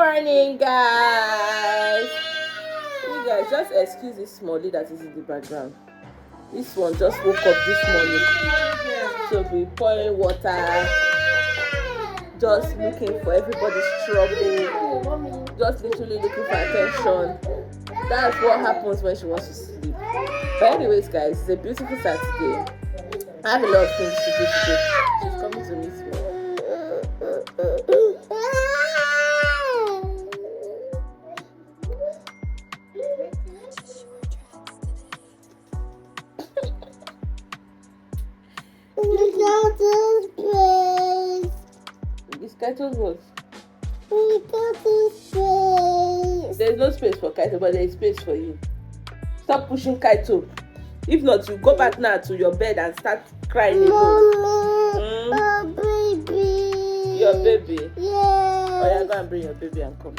morning, guys. You guys just excuse this smally that is in the background. This one just woke up this morning, so we pouring water, just looking for everybody's trouble, just literally looking for attention. That's what happens when she wants to sleep. But anyways, guys, it's a beautiful Saturday. I have a lot of things to do today. She's coming to meet me. This Kaito's what? There's no space for Kaito, but there is space for you. Stop pushing Kaito. If not, you go back now to your bed and start crying alone. Baby. Your baby? Yeah. Oh, yeah, go and bring your baby and come.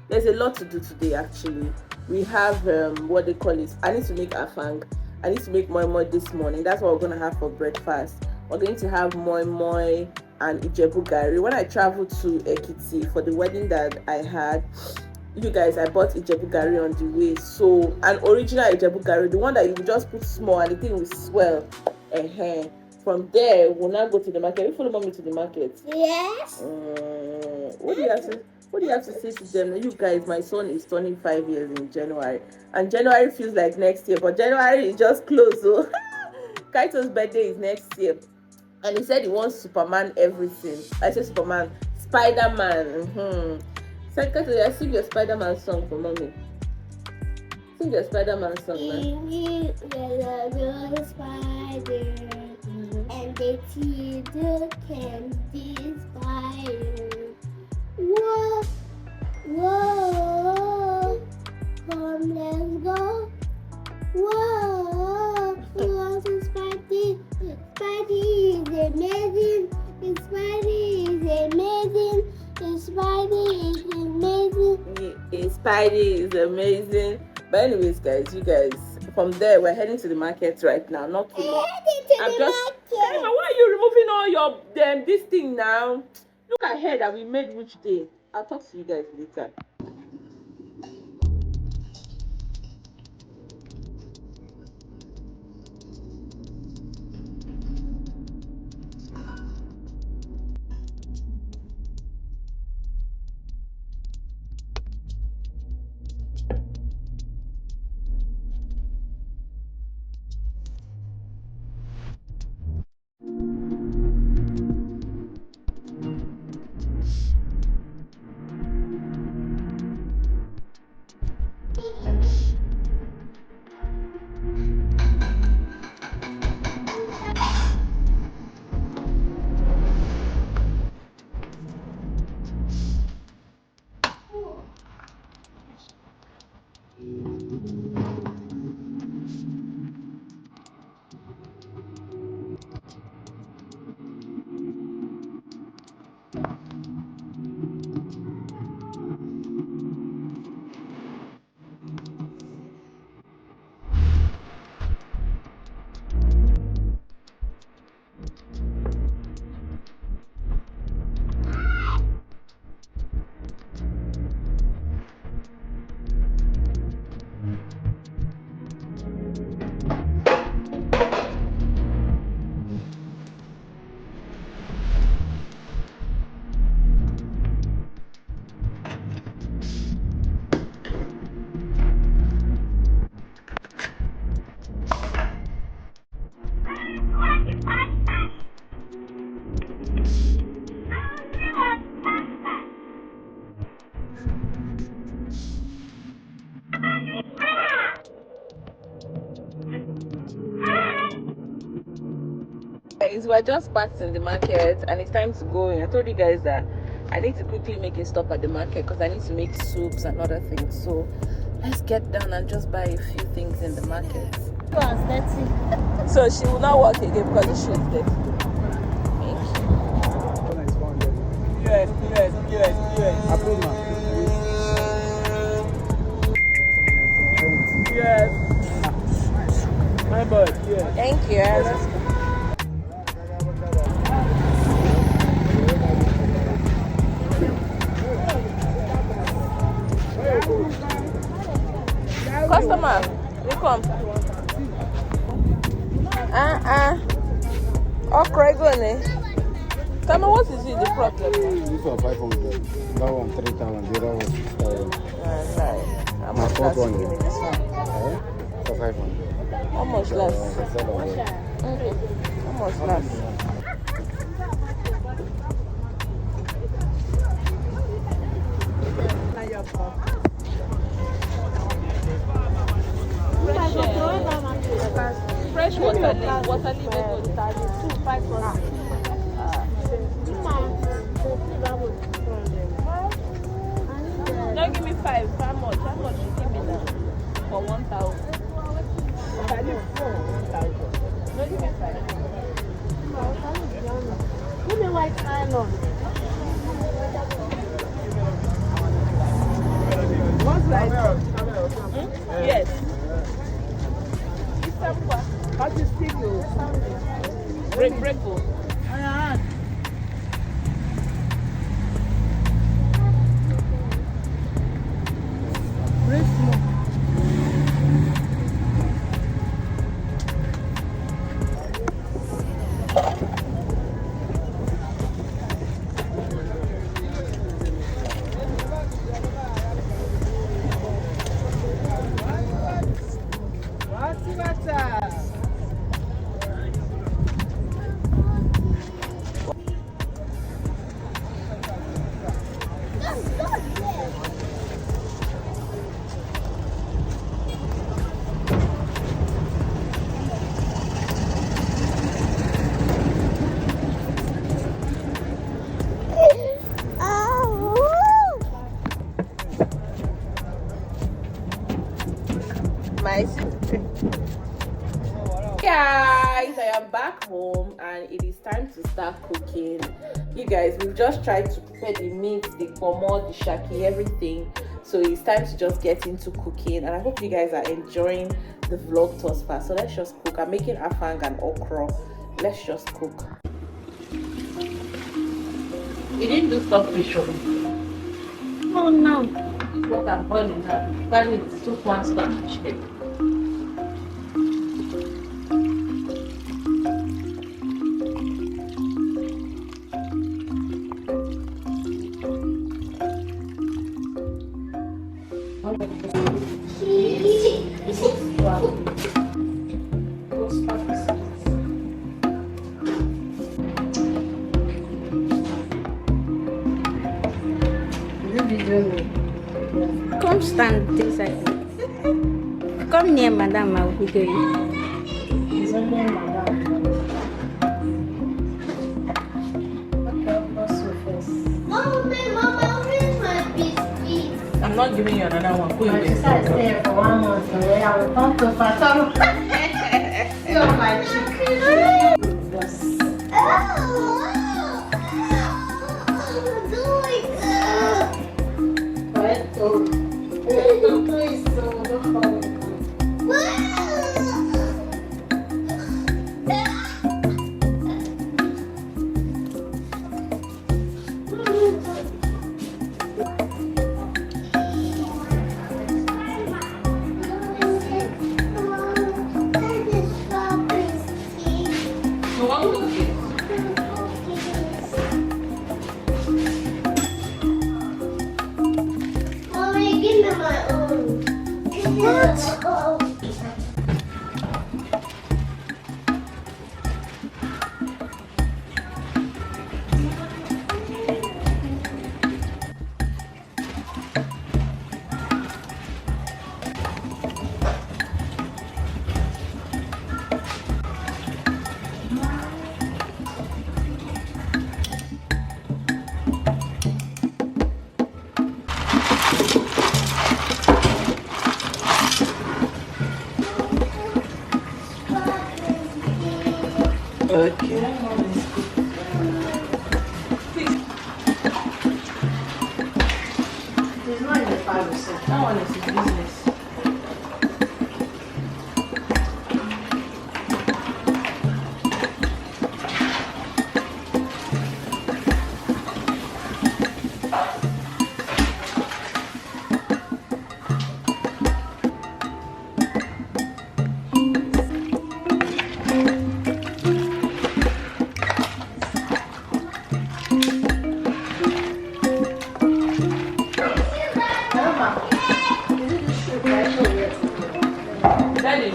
There's a lot to do today, actually. We have, what they call it. I need to make Afang. I need to make moi moi this morning. That's what we're going to have for breakfast. We're going to have moi moi and Ijebu Gari. When I traveled to Ekiti for the wedding that I had, you guys, I bought Ijebu Gari on the way. So, an original Ijebu Gari, the one that you just put small and the thing will swell. From there, we'll now go to the market. You follow mommy to the market? Yes. What do you have to say to them? You guys, my son is turning 5 years in January. And January feels like next year. But January is just close. So, Kaito's birthday is next year. And he said he wants Superman everything. I said Superman, Spider-Man. Said Kaito, I sing your Spider-Man song for mommy. Sing your Spider-Man song now. Spider, and they see the candy spider. Whoa, whoa, come let's go. Whoa, what's a Spidey? Spidey is amazing. The Spidey is amazing. The Spidey is amazing. Spidey is amazing. But anyways, guys, you guys, from there we're heading to the market right now. Not too long. Why are you removing all your this thing now? Look ahead that we made which day. I'll talk to you guys later. Guys, we're just packed in the market and it's time to go in. I told you guys that I need to quickly make a stop at the market because I need to make soups and other things. So let's get down and just buy a few things in the market. So she will not work again because the shoe is dirty. Thank you. US. Approve, man. Yes. My bud, yes. Thank you. Customer, we come. Okro, go on. Tell me what is it, the problem? This one 500. That one 3,000. The other one 6,000. How much less? Give me this one. For 500. How much less? How much less? Fresh water leaf. Water leaf. 2,500. Don't give me 5. How much? How much you give me now? For 1,000. Don't give me 5. Give me white nylon. What's like? Yes. How to stick you? Break. Guys, I am back home and it is time to start cooking. You guys, we've just tried to prepare the meat, the pomo, the shaki, everything. So it's time to just get into cooking, and I hope you guys are enjoying the vlog thus far. So let's just cook. I'm making afang and okro. Let's just cook. You didn't do stockfish. Oh no. What I'm boiling now. That is 2 pounds stockfish. Come stand this side. Come near Madame, I will video you. It's only Madame. Mama, where's my biscuit? I'm not giving you another one. Put My sister is there for 1 month away. I will come to Fatal. You're my chicken. Yes. Mommy, give me my own. What? Okay. There's not in the pharmacy. That one is his business.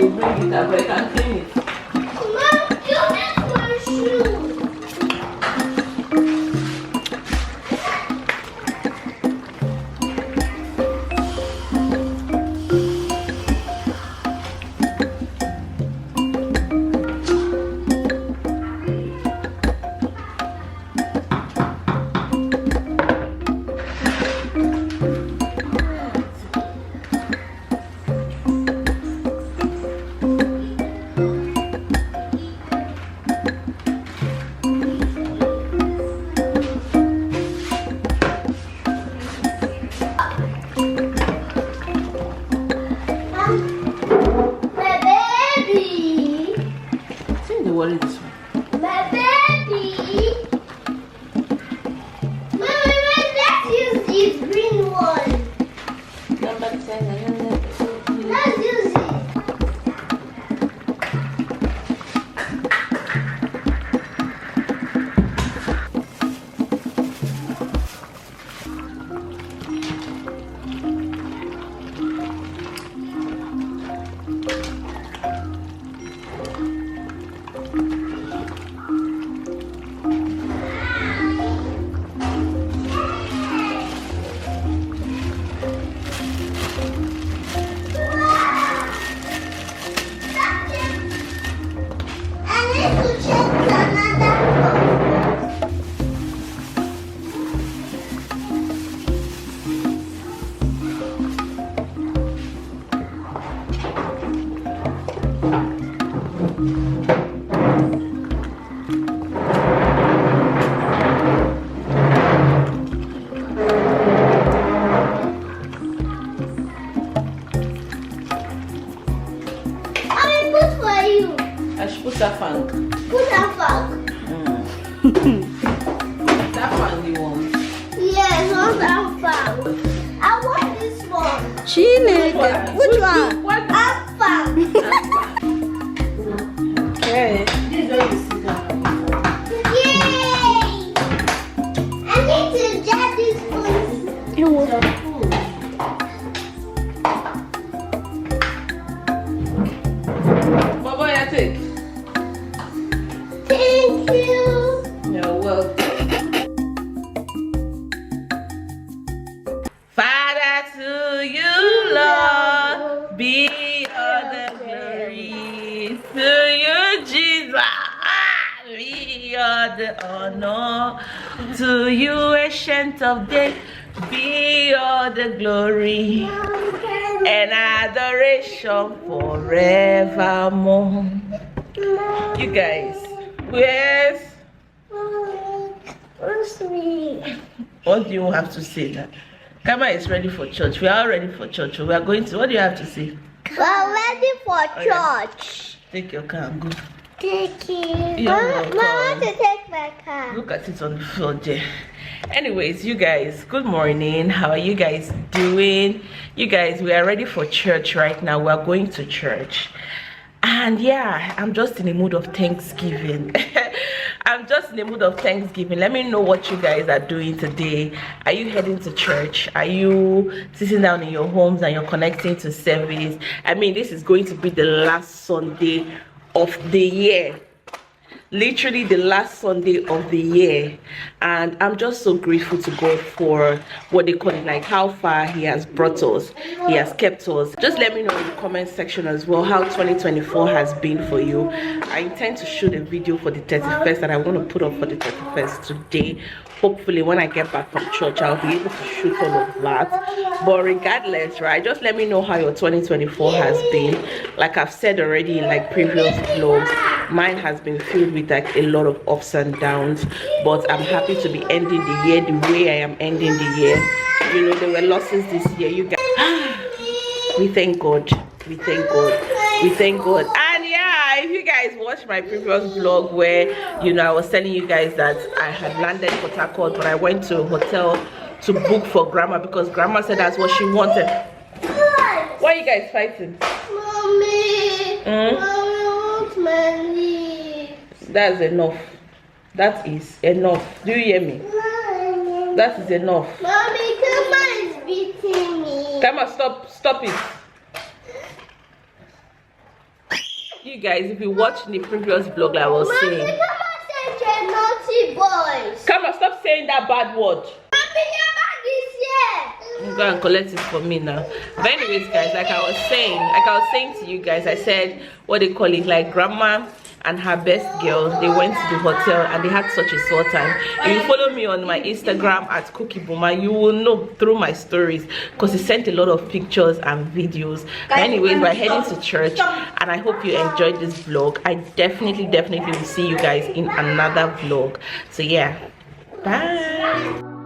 to bring it up, but I can clean it. Mom, you have my shoe. Put Afang. Put Afang. Afang you want? Yes, what's Afang? I want this one. Which one? What? Afang. Okay. Yay! I need to get this one. Baba, I take. Thank you. You're welcome. Father, to you, Lord, be all the glory. To you, Jesus, be all the honor. To you, ancient of days, be all the glory and adoration forevermore. You guys, where's me? what do you have to say now? Kama is ready for church. We are ready for church. We are going to. What do you have to say? We're ready for yeah. church. Take your car and go. Thank you. You're Mama, welcome. I want to take my car. Look at it on the floor there. Anyways, you guys, good morning. How are you guys doing? You guys, we are ready for church right now. We are going to church. And yeah, I'm just in a mood of Thanksgiving. I'm just in the mood of Thanksgiving. Let me know what you guys are doing today. Are you heading to church? Are you sitting down in your homes and you're connecting to service? I mean, this is going to be the last Sunday of the year. Literally the last Sunday of the year, and I'm just so grateful to God for what they call it, like how far He has brought us. He has kept us. Just let me know in the comment section as well how 2024 has been for you. I intend to shoot a video for the 31st that I want to put up for the 31st today. Hopefully when I get back from church I'll be able to shoot all of that. But regardless, right, just let me know how your 2024 has been. Like I've said already in like previous vlogs, mine has been filled with like a lot of ups and downs, but I'm happy to be ending the year the way I am ending the year. You know, there were losses this year, you guys. We thank God. We thank God. We thank God. And yeah, if you guys watched my previous vlog where, you know, I was telling you guys that I had landed Port Harcourt, but I went to a hotel to book for grandma because grandma said that's what she wanted. Why are you guys fighting? Mommy, Mommy, I want my lips. That's enough. That is enough. Do you hear me? Mommy. That is enough. Mommy, Kama is beating me. Kama, stop it. You guys, if you watched the previous vlog, like I was saying, naughty boys. come on, stop saying that bad word. Go and collect it for me now. But anyways, guys, like I was saying to you guys, I said what they call it, like grandma and her best girl, they went to the hotel and they had such a swell time. If you follow me on my Instagram at Cookie Boomer, you will know through my stories, because he sent a lot of pictures and videos. But anyways, we're heading to church and I hope you enjoyed this vlog. I definitely will see you guys in another vlog. So yeah, bye.